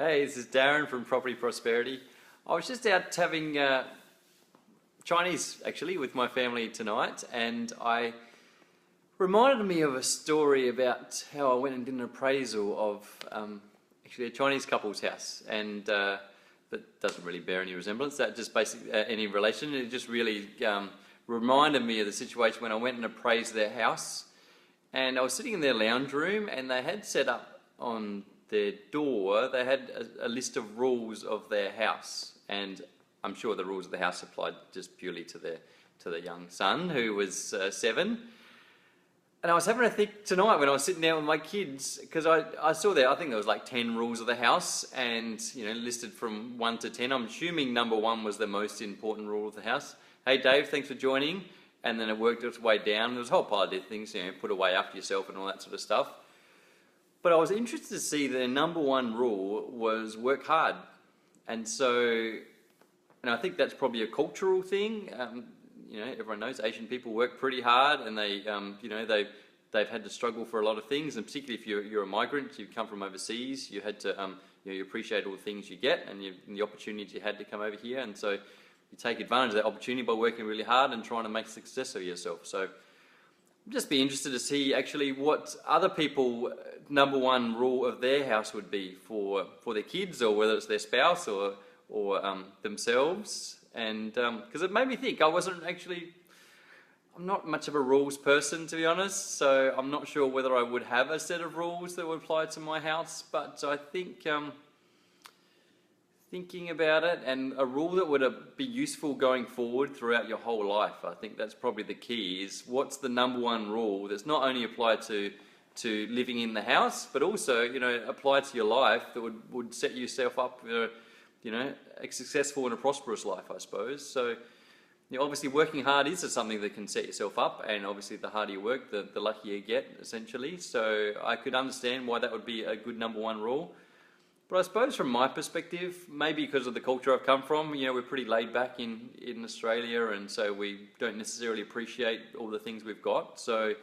Hey, this is Darren from Property Prosperity. I was just out having Chinese actually with my family tonight, and I reminded me of a story about how I went and did an appraisal of actually a Chinese couple's house, and that doesn't really bear any resemblance. That just basically any relation. It just really reminded me of the situation when I went and appraised their house, and I was sitting in their lounge room, and they had set up on their door, they had a list of rules of their house, and I'm sure the rules of the house applied just purely to their young son, who was 7. And I was having to think tonight when I was sitting down with my kids, because I saw there, I think there was like 10 rules of the house, and listed from 1 to 10. I'm assuming number 1 was the most important rule of the house. Hey Dave, thanks for joining. And then it worked its way down. There was a whole pile of things, put away after yourself and all that sort of stuff. But I was interested to see the number 1 rule was work hard. And I think that's probably a cultural thing. Everyone knows Asian people work pretty hard, and they've had to struggle for a lot of things, and particularly if you're a migrant, you come from overseas, you had to, you appreciate all the things you get and the opportunities you had to come over here, and so you take advantage of that opportunity by working really hard and trying to make a success of yourself. So just be interested to see actually what other people number 1 rule of their house would be for their kids, or whether it's their spouse or themselves. And because it made me think, I'm not much of a rules person, to be honest, so I'm not sure whether I would have a set of rules that would apply to my house. But I think thinking about it, and a rule that would be useful going forward throughout your whole life, I think that's probably the key, is what's the number 1 rule that's not only applied to living in the house, but also applied to your life, that would set yourself up for a successful and a prosperous life, I suppose. So obviously working hard is something that can set yourself up, and obviously the harder you work, the luckier you get, essentially. So I could understand why that would be a good number 1 rule. But I suppose from my perspective, maybe because of the culture I've come from, we're pretty laid back in Australia, and so we don't necessarily appreciate all the things we've got. So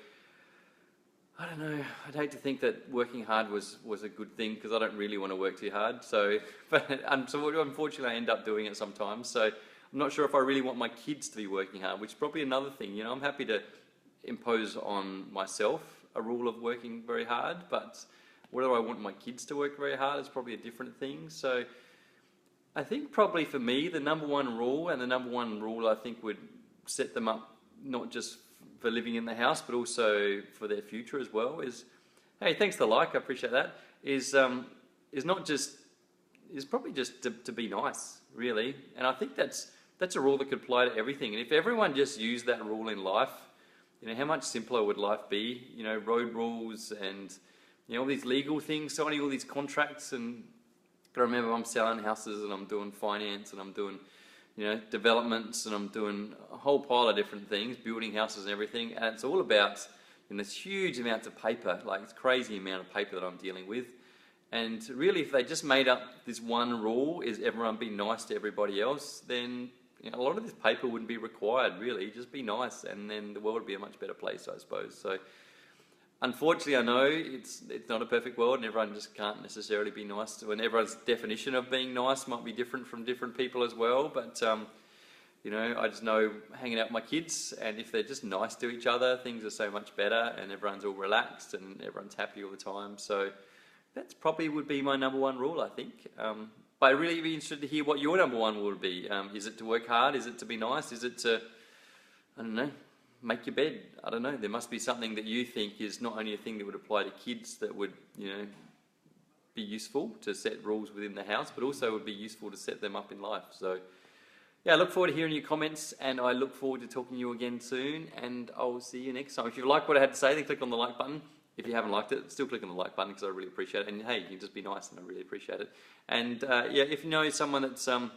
I don't know, I'd hate to think that working hard was a good thing, because I don't really want to work too hard. So unfortunately I end up doing it sometimes. So I'm not sure if I really want my kids to be working hard, which is probably another thing. I'm happy to impose on myself a rule of working very hard, but whether I want my kids to work very hard is probably a different thing. So I think probably for me, the number 1 rule, and the number 1 rule I think would set them up not just for living in the house, but also for their future as well, is, hey, thanks for the like, I appreciate that, is probably just to be nice, really. And I think that's a rule that could apply to everything. And if everyone just used that rule in life, how much simpler would life be? Road rules and all these legal things, signing all these contracts. And I remember I'm selling houses, and I'm doing finance, and I'm doing developments, and I'm doing a whole pile of different things, building houses and everything, and it's all about this huge amounts of paper, like it's crazy amount of paper that I'm dealing with. And really, if they just made up this 1 rule, is everyone be nice to everybody else, then a lot of this paper wouldn't be required, really. Just be nice, and then the world would be a much better place, I suppose. So unfortunately, I know it's not a perfect world, and everyone just can't necessarily be nice to, and everyone's definition of being nice might be different from different people as well. But I just know, hanging out with my kids, and if they're just nice to each other, things are so much better, and everyone's all relaxed, and everyone's happy all the time. So that's probably would be my number 1 rule, I think. But I'd really be interested to hear what your number 1 would be. Is it to work hard? Is it to be nice? Is it to, I don't know, make your bed? I don't know. There must be something that you think is not only a thing that would apply to kids that would, be useful to set rules within the house, but also would be useful to set them up in life. So yeah, I look forward to hearing your comments, and I look forward to talking to you again soon, and I'll see you next time. If you like what I had to say, then click on the like button. If you haven't liked it, still click on the like button, because I really appreciate it. And hey, you can just be nice, and I really appreciate it. And if you know someone that's trying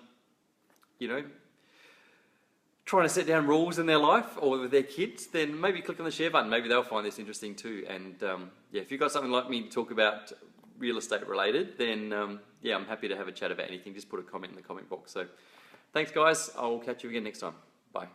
to set down rules in their life, or with their kids, then maybe click on the share button. Maybe they'll find this interesting too. And if you've got something like me to talk about real estate related, then I'm happy to have a chat about anything. Just put a comment in the comment box. So thanks guys, I'll catch you again next time. Bye.